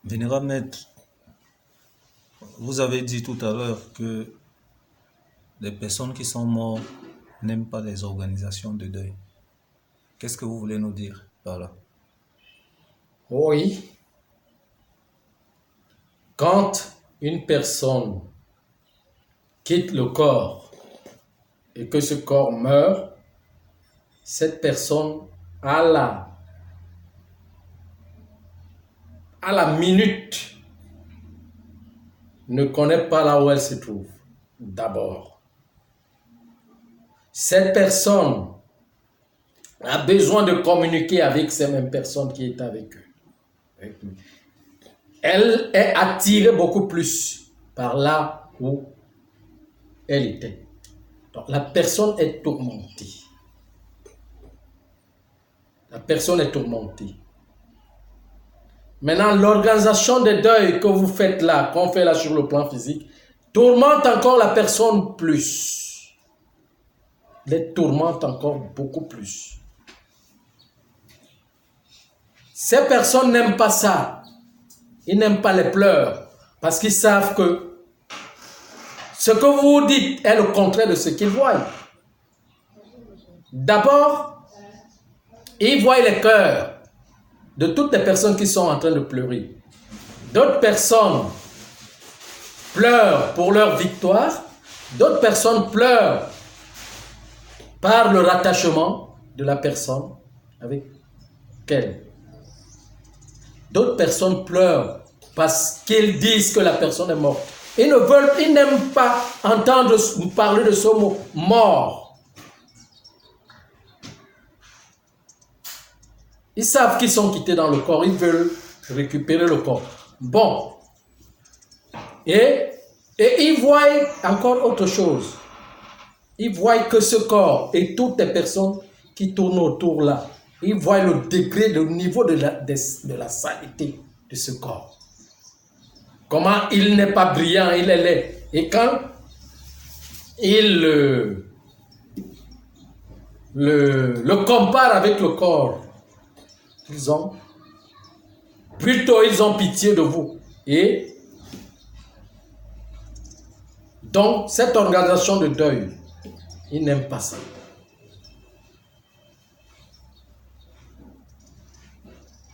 Vénérable Maître, vous avez dit tout à l'heure que les personnes qui sont mortes n'aiment pas les organisations de deuil. Qu'est-ce que vous voulez nous dire par là? Oui, quand une personne quitte le corps et que ce corps meurt, cette personne à la minute ne connaît pas là où elle se trouve. D'abord, cette personne a besoin de communiquer avec ces mêmes personnes qui étaient avec eux. Elle est attirée beaucoup plus par là où elle était. Donc la personne est tourmentée. La personne est tourmentée. Maintenant, l'organisation de deuil que vous faites là, qu'on fait là sur le plan physique, tourmente encore la personne plus. Les tourmente encore beaucoup plus. Ces personnes n'aiment pas ça. Ils n'aiment pas les pleurs parce qu'ils savent que ce que vous dites est le contraire de ce qu'ils voient. D'abord, ils voient les cœurs de toutes les personnes qui sont en train de pleurer. D'autres personnes pleurent pour leur victoire. D'autres personnes pleurent par le rattachement de la personne avec elle. D'autres personnes pleurent parce qu'ils disent que la personne est morte. Ils n'aiment pas entendre parler de ce mot mort. Ils savent qu'ils sont quittés dans le corps, ils veulent récupérer le corps. Bon. Et ils voient encore autre chose. Ils voient que ce corps et toutes les personnes qui tournent autour là, ils voient le degré, le niveau de la saleté de ce corps. Comment il n'est pas brillant, il est laid. Et quand il le compare avec le corps qu'ils ont, plutôt ils ont pitié de vous. Et donc, cette organisation de deuil, ils n'aiment pas ça.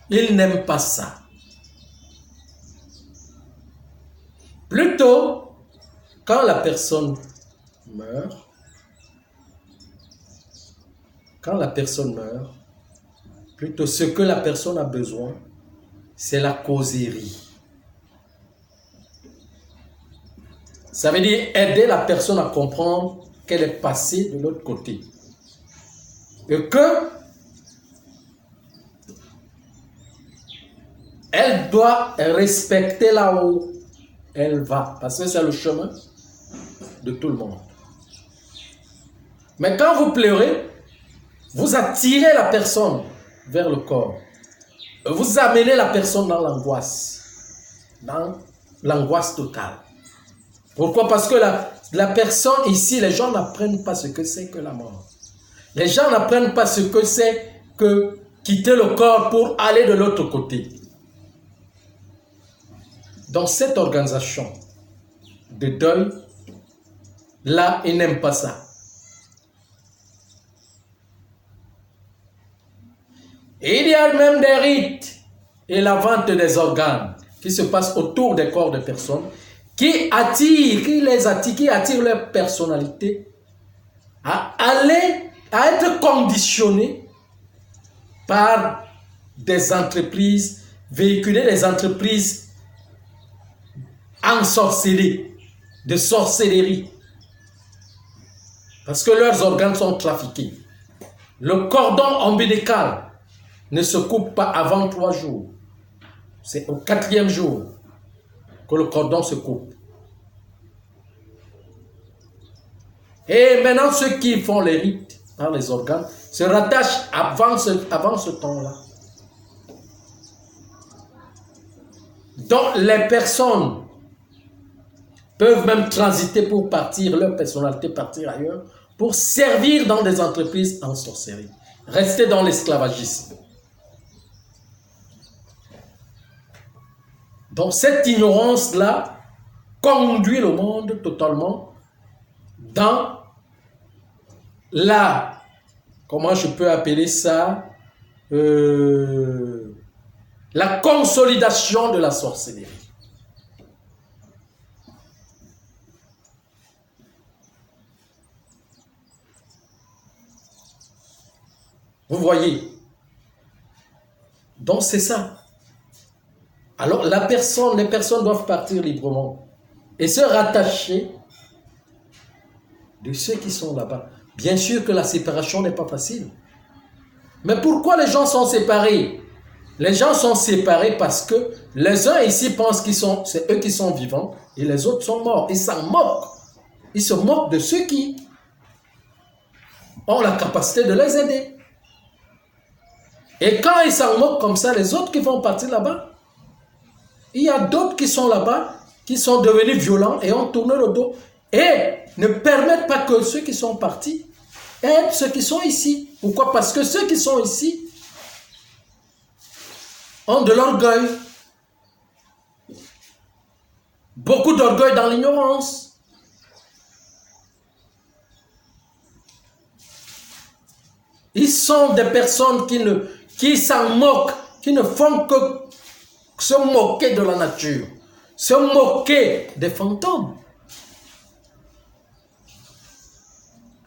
Ils n'aiment pas ça. Plutôt, quand la personne meurt, plutôt ce que la personne a besoin, c'est la causerie. Ça veut dire aider la personne à comprendre qu'elle est passée de l'autre côté. Et que elle doit respecter là où elle va. Parce que c'est le chemin de tout le monde. Mais quand vous pleurez, vous attirez la personne vers le corps. Vous amenez la personne dans l'angoisse totale. Pourquoi? Parce que la personne ici, les gens n'apprennent pas ce que c'est que la mort. Les gens n'apprennent pas ce que c'est que quitter le corps pour aller de l'autre côté. Dans cette organisation de deuil, là, ils n'aiment pas ça. Et il y a même des rites et la vente des organes qui se passent autour des corps de personnes qui attirent leur personnalité à être conditionnés par des entreprises, véhiculer des entreprises ensorcelées, de sorcellerie. Parce que leurs organes sont trafiqués. Le cordon ombilical ne se coupe pas avant 3 jours. C'est au 4e jour que le cordon se coupe. Et maintenant, ceux qui font les rites par les organes se rattachent avant ce temps-là. Donc, les personnes peuvent même transiter pour partir, leur personnalité partir ailleurs, pour servir dans des entreprises en sorcellerie. Rester dans l'esclavagisme. Donc cette ignorance-là conduit le monde totalement dans la, comment je peux appeler ça, la consolidation de la sorcellerie. Vous voyez? Donc c'est ça. Alors les personnes doivent partir librement et se rattacher de ceux qui sont là-bas. Bien sûr que la séparation n'est pas facile. Mais pourquoi les gens sont séparés? Les gens sont séparés parce que les uns ici pensent qu'ils sont, c'est eux qui sont vivants et les autres sont morts. Ils s'en moquent. Ils se moquent de ceux qui ont la capacité de les aider. Et quand ils s'en moquent comme ça, les autres qui vont partir là-bas, il y a d'autres qui sont là-bas, qui sont devenus violents et ont tourné le dos et ne permettent pas que ceux qui sont partis aident ceux qui sont ici. Pourquoi? Parce que ceux qui sont ici ont de l'orgueil. Beaucoup d'orgueil dans l'ignorance. Ils sont des personnes qui s'en moquent, qui ne font que se moquer de la nature, se moquer des fantômes.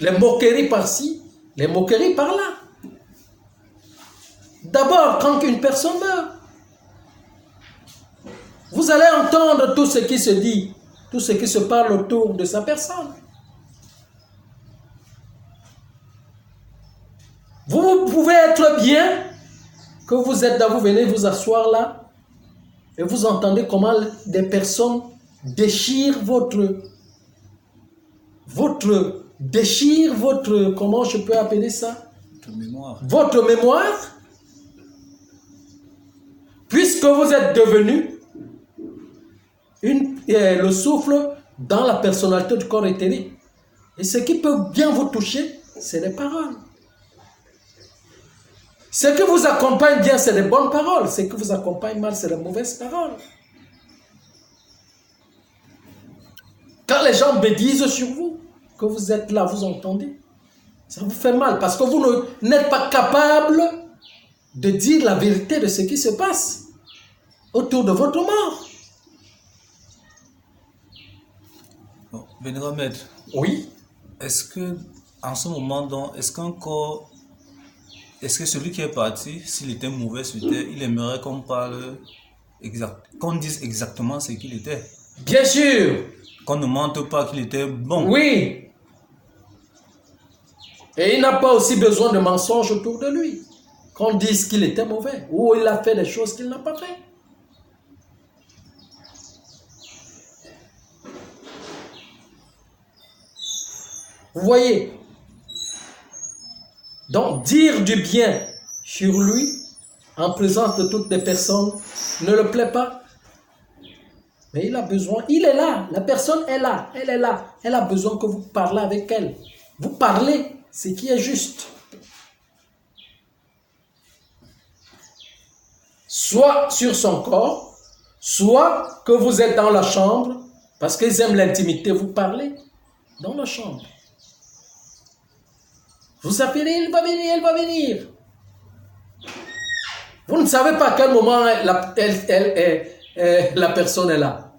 Les moqueries par-ci, les moqueries par-là. D'abord, quand une personne meurt, vous allez entendre tout ce qui se dit, tout ce qui se parle autour de sa personne. Vous pouvez être bien, que vous êtes là, vous venez vous asseoir là, et vous entendez comment des personnes déchirent votre, comment je peux appeler ça? Votre mémoire. Votre mémoire, puisque vous êtes devenu le souffle dans la personnalité du corps éthérique. Et ce qui peut bien vous toucher, c'est les paroles. Ce qui vous accompagne bien, c'est les bonnes paroles. Ce qui vous accompagne mal, c'est les mauvaises paroles. Quand les gens médisent sur vous, que vous êtes là, vous entendez, ça vous fait mal parce que vous n'êtes pas capable de dire la vérité de ce qui se passe autour de votre mort. Bon, Vénérable Maître, Oui. est-ce que, en ce moment, donc, est-ce que celui qui est parti, s'il était mauvais sur terre, il aimerait qu'on parle qu'on dise exactement ce qu'il était? Bien sûr. Qu'on ne mente pas qu'il était bon. Oui. Et il n'a pas aussi besoin de mensonges autour de lui. Qu'on dise qu'il était mauvais ou il a fait des choses qu'il n'a pas fait. Vous voyez? Donc, dire du bien sur lui, en présence de toutes les personnes, ne le plaît pas. Mais il a besoin, il est là, la personne est là, elle est là. Elle a besoin que vous parlez avec elle. Vous parlez ce qui est juste. Soit sur son corps, soit que vous êtes dans la chambre, parce qu'ils aiment l'intimité, vous parlez dans la chambre. Vous appelez, il va venir, elle va venir. Vous ne savez pas à quel moment la personne est là.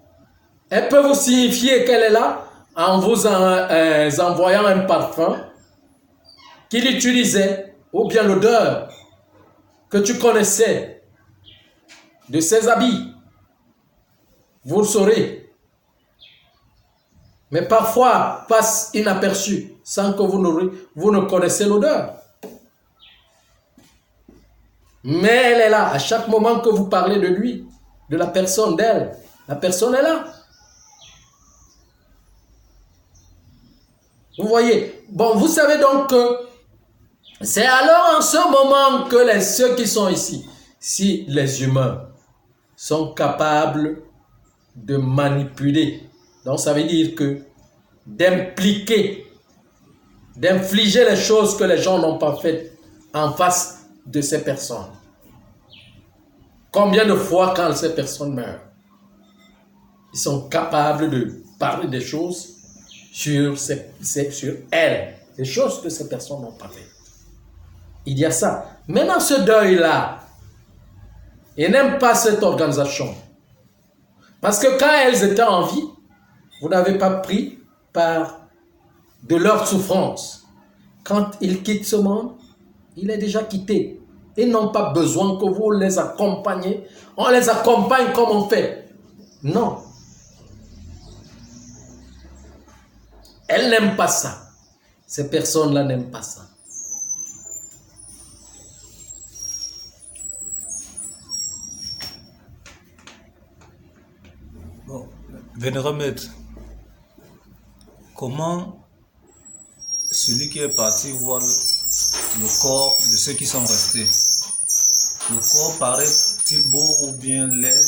Elle peut vous signifier qu'elle est là en vous envoyant un parfum qu'il utilisait, ou bien l'odeur que tu connaissais de ses habits. Vous le saurez. Mais parfois, passe inaperçu, sans que vous ne connaissez l'odeur. Mais elle est là, à chaque moment que vous parlez de lui, de la personne, d'elle, la personne est là. Vous voyez? Bon, vous savez donc que c'est alors en ce moment que ceux qui sont ici, si les humains sont capables de manipuler, donc ça veut dire que d'impliquer, d'infliger les choses que les gens n'ont pas faites en face de ces personnes. Combien de fois quand ces personnes meurent, Ils sont capables de parler des choses sur elles, des choses que ces personnes n'ont pas fait. Il y a ça. Maintenant, ce deuil-là, ils n'aiment pas cette organisation. Parce que quand elles étaient en vie, vous n'avez pas pris part de leur souffrance. Quand ils quittent ce monde, il est déjà quitté. Ils n'ont pas besoin que vous les accompagniez. On les accompagne comme on fait. Non. Elles n'aiment pas ça. Ces personnes-là n'aiment pas ça. Bon, Vénérable Maître, comment celui qui est parti voit le corps de ceux qui sont restés? Le corps paraît-il beau ou bien laid?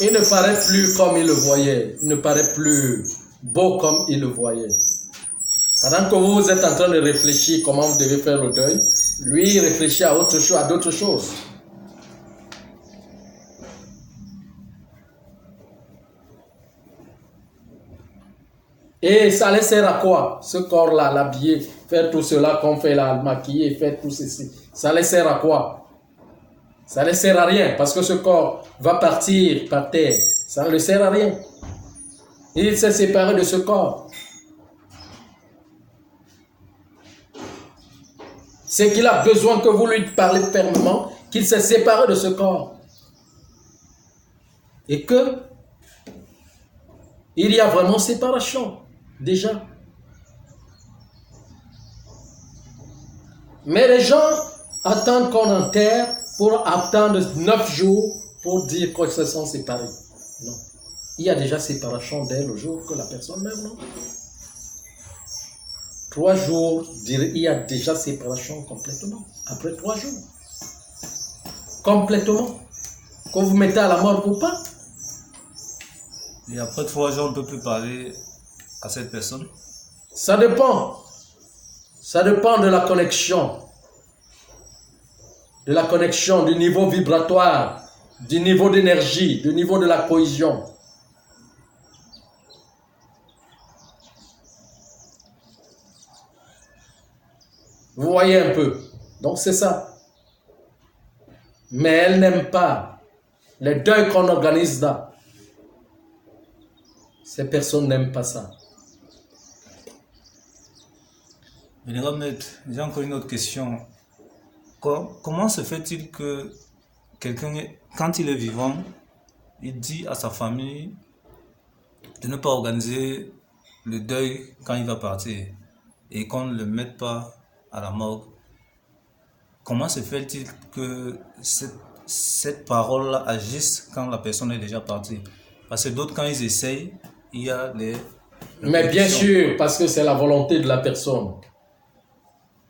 Il ne paraît plus comme il le voyait. Il ne paraît plus beau comme il le voyait. Pendant que vous êtes en train de réfléchir comment vous devez faire le deuil, lui il réfléchit à autre chose, à d'autres choses. Et ça les sert à quoi? Ce corps-là, l'habiller, faire tout cela qu'on fait là, le maquiller, faire tout ceci. Ça les sert à quoi? Ça ne les sert à rien parce que ce corps va partir par terre. Ça ne le sert à rien. Il s'est séparé de ce corps. C'est qu'il a besoin que vous lui parlez fermement, qu'il s'est séparé de ce corps. Et que il y a vraiment séparation, déjà. Mais les gens attendent qu'on enterre pour attendre 9 jours pour dire qu'ils se sont séparés. Non. Il y a déjà séparation dès le jour que la personne meurt, non? 3 jours, il y a déjà séparation complètement. Après 3 jours. Complètement. Quand vous mettez à la mort ou pas. Et après 3 jours, on ne peut plus parler à cette personne? Ça dépend. Ça dépend de la connexion. De la connexion, du niveau vibratoire, du niveau d'énergie, du niveau de la cohésion. Vous voyez un peu. Donc c'est ça. Mais elle n'aime pas les deuils qu'on organise là. Ces personnes n'aiment pas ça. Vénérable Maître, j'ai encore une autre question. Comment se fait-il que quelqu'un, quand il est vivant, il dit à sa famille de ne pas organiser le deuil quand il va partir et qu'on ne le mette pas à la morgue? Comment se fait-il que cette parole-là agisse quand la personne est déjà partie? Parce que d'autres, quand ils essayent, il y a les... Mais bien sûr, parce que c'est la volonté de la personne.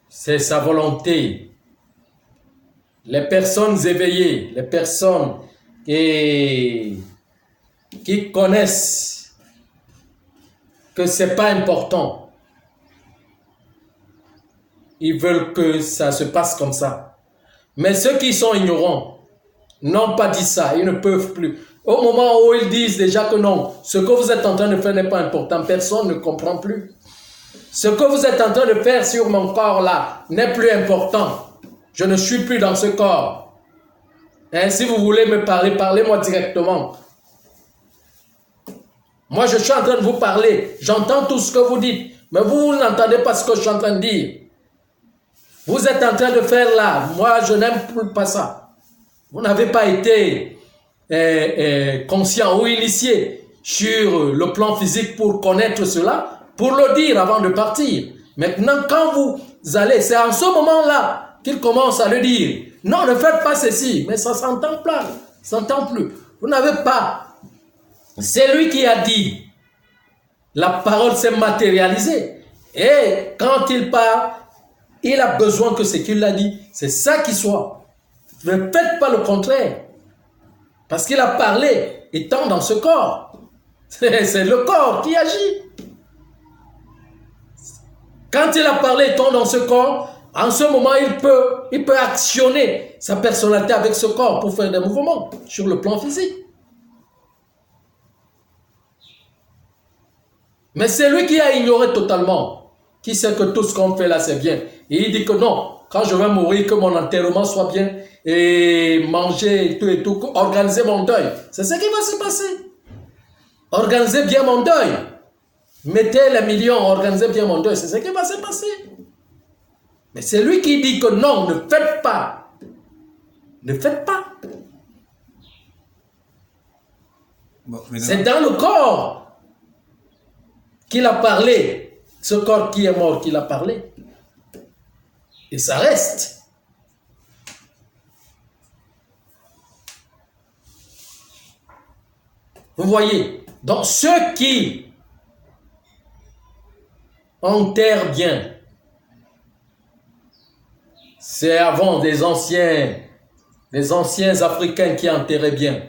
C'est sa volonté. Les personnes éveillées, les personnes qui connaissent que ce n'est pas important, ils veulent que ça se passe comme ça. Mais ceux qui sont ignorants n'ont pas dit ça, ils ne peuvent plus. Au moment où ils disent déjà que non, ce que vous êtes en train de faire n'est pas important, personne ne comprend plus. Ce que vous êtes en train de faire sur mon corps là n'est plus important. Je ne suis plus dans ce corps. Hein, si vous voulez me parler, parlez-moi directement. Moi, je suis en train de vous parler. J'entends tout ce que vous dites. Mais vous n'entendez pas ce que je suis en train de dire. Vous êtes en train de faire là. Moi, je n'aime plus pas ça. Vous n'avez pas été conscient ou initié sur le plan physique pour connaître cela, pour le dire avant de partir. Maintenant, quand vous allez, c'est en ce moment-là qu'il commence à le dire. Non, ne faites pas ceci. Mais ça s'entend pas. Ça s'entend plus. Vous n'avez pas. C'est lui qui a dit. La parole s'est matérialisée. Et quand il parle, il a besoin que ce qu'il a dit, c'est ça qui soit. Ne faites pas le contraire. Parce qu'il a parlé étant dans ce corps. C'est le corps qui agit. Quand il a parlé étant dans ce corps, en ce moment, il peut actionner sa personnalité avec ce corps pour faire des mouvements sur le plan physique. Mais c'est lui qui a ignoré totalement, qui sait que tout ce qu'on fait là, c'est bien. Et il dit que non, quand je vais mourir, que mon enterrement soit bien, et manger et tout, organiser mon deuil. C'est ce qui va se passer. Organisez bien mon deuil. Mettez les millions, organisez bien mon deuil. C'est ce qui va se passer. Mais c'est lui qui dit que non, ne faites pas. Ne faites pas. Bon, c'est dans le corps qu'il a parlé. Ce corps qui est mort qu'il a parlé. Et ça reste. Vous voyez, donc ceux qui enterrent bien, c'est avant des anciens Africains qui enterraient bien.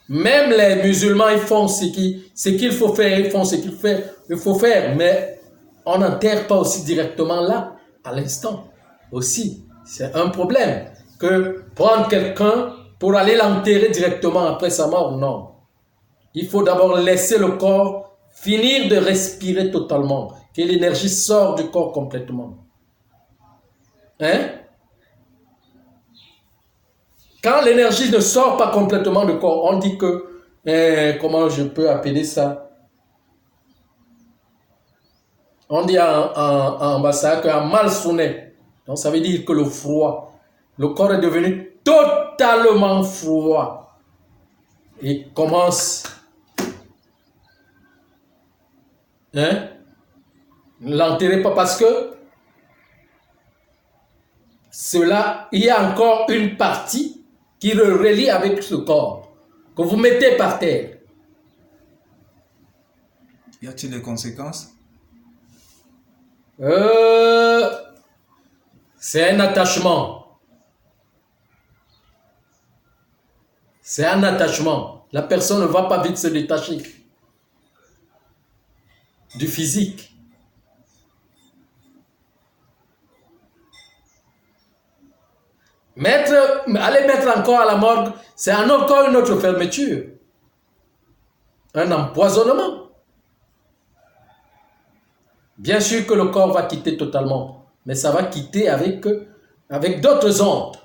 Même les musulmans, ils font ce qu'il faut faire, ils font ce qu'il faut faire, mais on n'enterre pas aussi directement là, à l'instant. Aussi, c'est un problème que prendre quelqu'un pour aller l'enterrer directement après sa mort, non. Il faut d'abord laisser le corps finir de respirer totalement, que l'énergie sort du corps complètement. Hein? Quand l'énergie ne sort pas complètement du corps, on dit que, comment je peux appeler ça? On dit en Bassa qu'un mal sonné. Donc ça veut dire que le froid, le corps est devenu totalement froid. Il commence, hein? Ne l'enterrez pas parce que cela, il y a encore une partie qui le relie avec ce corps, que vous mettez par terre. Y a-t-il des conséquences? C'est un attachement. C'est un attachement. La personne ne va pas vite se détacher du physique. Aller mettre encore à la morgue, c'est encore une autre fermeture. Un empoisonnement. Bien sûr que le corps va quitter totalement, mais ça va quitter avec d'autres ondes.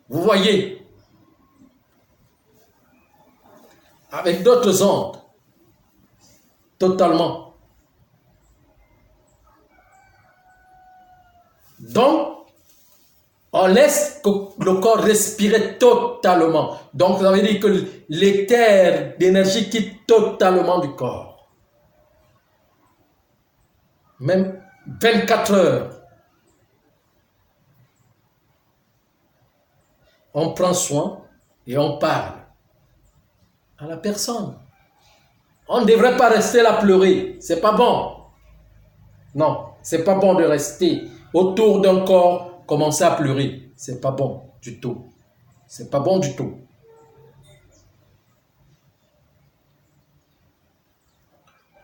Vous voyez? Avec d'autres ondes. Totalement. Donc, on laisse le corps respirer totalement. Donc, ça veut dire que l'éther d'énergie quitte totalement du corps. Même 24 heures. On prend soin et on parle à la personne. On ne devrait pas rester là pleurer. C'est pas bon. Non, c'est pas bon de rester autour d'un corps, commencer à pleurer. C'est pas bon du tout. C'est pas bon du tout.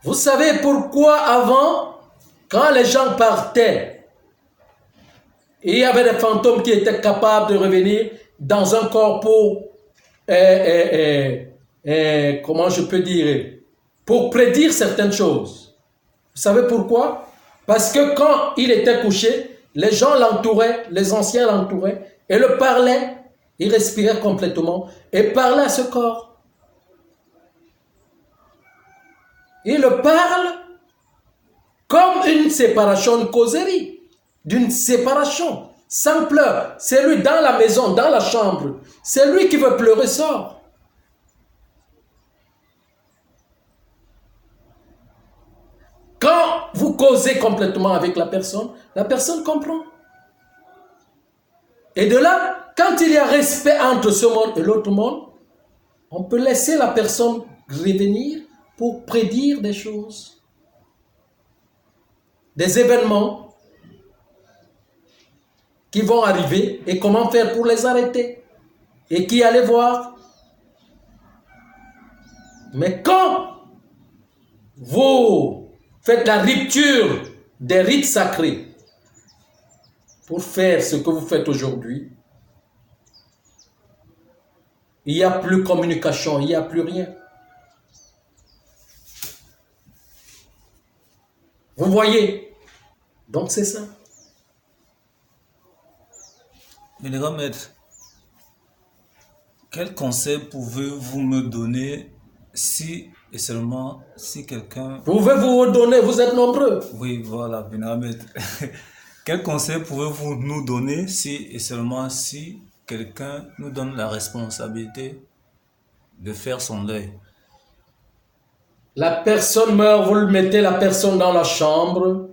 Vous savez pourquoi avant, quand les gens partaient, il y avait des fantômes qui étaient capables de revenir dans un corps pour, comment je peux dire, pour prédire certaines choses. Vous savez pourquoi? Parce que quand il était couché, les gens l'entouraient, les anciens l'entouraient, et le parlaient, il respirait complètement, et parlait à ce corps. Il le parle comme une séparation, une causerie, d'une séparation, sans pleurs. C'est lui dans la maison, dans la chambre. C'est lui qui veut pleurer, sort. Quand vous causez complètement avec la personne comprend. Et de là, quand il y a respect entre ce monde et l'autre monde, on peut laisser la personne revenir pour prédire des choses, des événements qui vont arriver et comment faire pour les arrêter et qui allait voir. Mais quand vous faites la rupture des rites sacrés pour faire ce que vous faites aujourd'hui, il n'y a plus communication, il n'y a plus rien. Vous voyez? Donc c'est ça. Vénérant maître, quel conseil pouvez-vous me donner si et seulement si quelqu'un... Pouvez vous redonner, vous êtes nombreux. Oui, voilà, vénérant maître. Quel conseil pouvez-vous nous donner si et seulement si quelqu'un nous donne la responsabilité de faire son deuil? La personne meurt, vous le mettez la personne dans la chambre.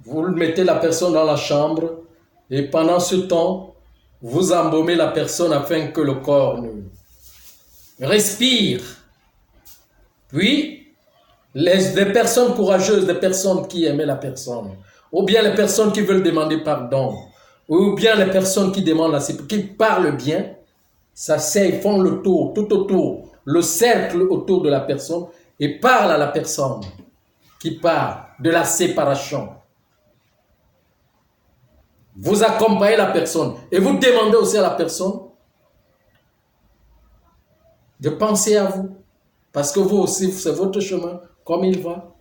Vous le mettez la personne dans la chambre. Et pendant ce temps, vous embaumez la personne afin que le corps respire. Puis, les personnes courageuses, les personnes qui aimaient la personne, ou bien les personnes qui veulent demander pardon, ou bien les personnes qui demandent qui parlent bien, s'asseyent, font le tour, tout autour, le cercle autour de la personne et parlent à la personne qui parle de la séparation. Vous accompagnez la personne et vous demandez aussi à la personne de penser à vous. Parce que vous aussi, c'est votre chemin, comme il va.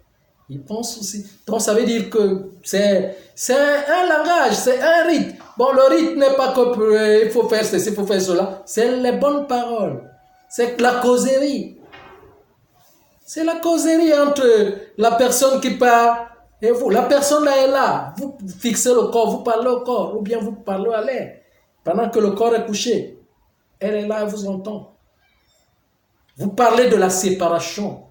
Il pense aussi. Donc ça veut dire que c'est un langage, c'est un rite. Bon, le rite n'est pas que il faut faire ceci, il faut faire cela. C'est les bonnes paroles. C'est la causerie. C'est la causerie entre la personne qui parle et vous. La personne là est là. Vous fixez le corps, vous parlez au corps, ou bien vous parlez à l'air. Pendant que le corps est couché, elle est là, elle vous entend. Vous parlez de la séparation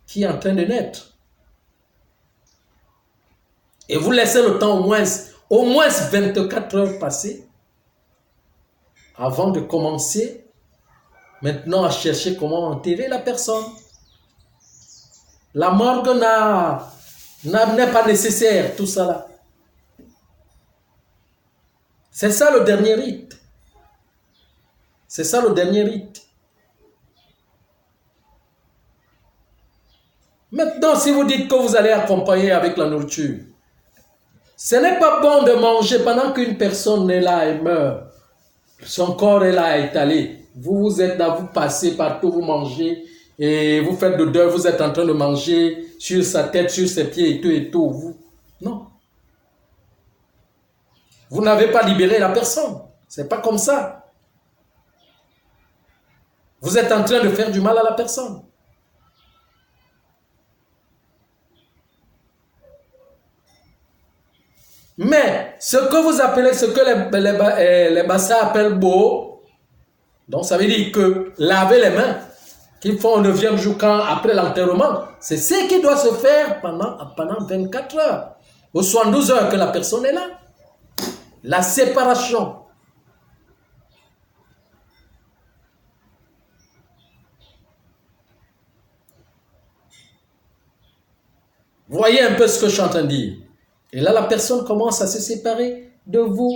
qui est en train de naître. Et vous laissez le temps au moins 24 heures passer avant de commencer maintenant à chercher comment enterrer la personne. La morgue n'est pas nécessaire, tout ça là. C'est ça le dernier rite. C'est ça le dernier rite. Maintenant, si vous dites que vous allez accompagner avec la nourriture, ce n'est pas bon de manger pendant qu'une personne est là et meurt. Son corps est là étalé. Vous êtes là, vous passez partout, vous mangez et vous faites le deuil, vous êtes en train de manger sur sa tête, sur ses pieds et tout. Vous, non. Vous n'avez pas libéré la personne. C'est pas comme ça. Vous êtes en train de faire du mal à la personne. Mais ce que vous appelez, ce que les Bassa appellent beau, donc ça veut dire que laver les mains, qu'ils font au 9e jour après l'enterrement, c'est ce qui doit se faire pendant 24 heures. Aux 72 heures que la personne est là. La séparation. Voyez un peu ce que je suis en train de dire. Et là, la personne commence à se séparer de vous.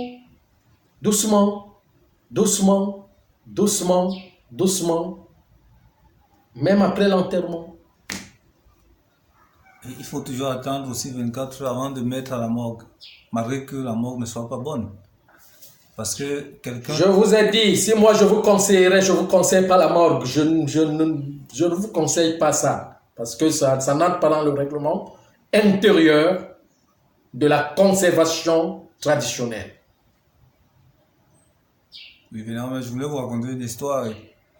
Doucement, doucement, doucement, doucement. Même après l'enterrement. Il faut toujours attendre aussi 24 heures avant de mettre à la morgue, malgré que la morgue ne soit pas bonne. Parce que quelqu'un... Je vous ai dit, si moi je vous conseillerais, je ne vous conseille pas la morgue. Je ne vous conseille pas ça. Parce que ça n'entre pas dans le règlement intérieur de la conservation traditionnelle. Oui, évidemment, je voulais vous raconter une histoire.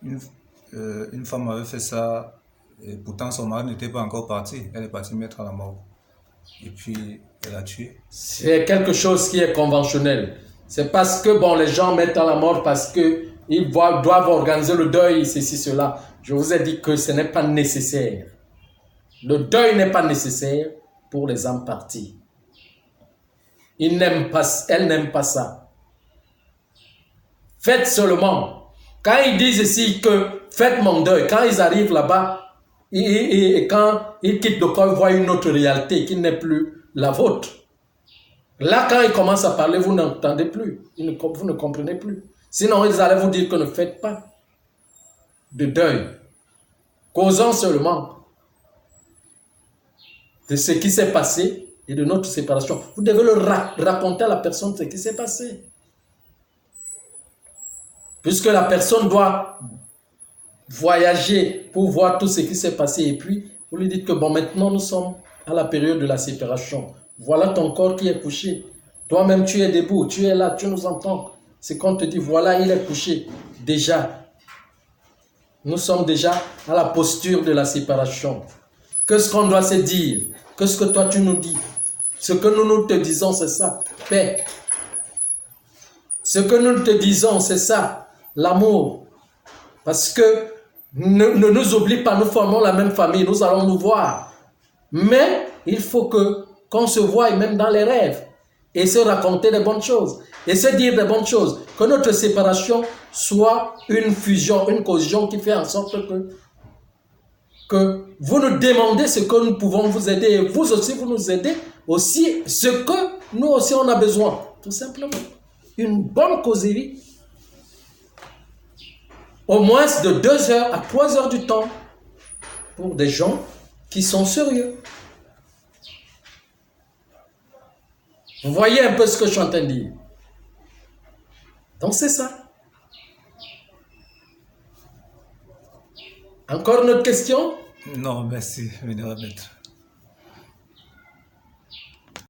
Une femme avait fait ça, et pourtant son mari n'était pas encore parti. Elle est partie mettre à la morgue. Et puis, elle a tué. C'est quelque chose qui est conventionnel. C'est parce que bon, les gens mettent à la mort parce qu'ils doivent organiser le deuil, ceci, cela. Je vous ai dit que ce n'est pas nécessaire. Le deuil n'est pas nécessaire pour les âmes parties. Elle n'aime pas ça. Faites seulement. Quand ils disent ici que faites mon deuil, quand ils arrivent là-bas, et quand ils quittent le corps, ils voient une autre réalité qui n'est plus la vôtre. Là, quand ils commencent à parler, vous n'entendez plus. Vous ne comprenez plus. Sinon, ils allaient vous dire que ne faites pas de deuil. Causons seulement de ce qui s'est passé et de notre séparation. Vous devez le raconter à la personne ce qui s'est passé. Puisque la personne doit voyager pour voir tout ce qui s'est passé. Et puis, vous lui dites que bon, maintenant nous sommes à la période de la séparation. Voilà ton corps qui est couché. Toi-même, tu es debout, tu es là, tu nous entends. C'est qu'on te dit, voilà, il est couché. Déjà, nous sommes déjà à la posture de la séparation. Qu'est-ce qu'on doit se dire? Qu'est-ce que toi tu nous dis? Ce que nous te disons, c'est ça, paix. Ce que nous te disons, c'est ça, l'amour. Parce que ne nous oublie pas, nous formons la même famille, nous allons nous voir. Mais il faut qu'on se voie même dans les rêves et se raconter des bonnes choses et se dire des bonnes choses. Que notre séparation soit une fusion, une cohésion qui fait en sorte que vous nous demandez ce que nous pouvons vous aider et vous aussi vous nous aidez aussi ce que nous aussi on a besoin. Tout simplement. Une bonne causerie. Au moins de 2 heures à 3 heures du temps pour des gens qui sont sérieux. Vous voyez un peu ce que je suis en train de dire. Donc c'est ça. Encore une autre question? Non, merci, vénérable maître.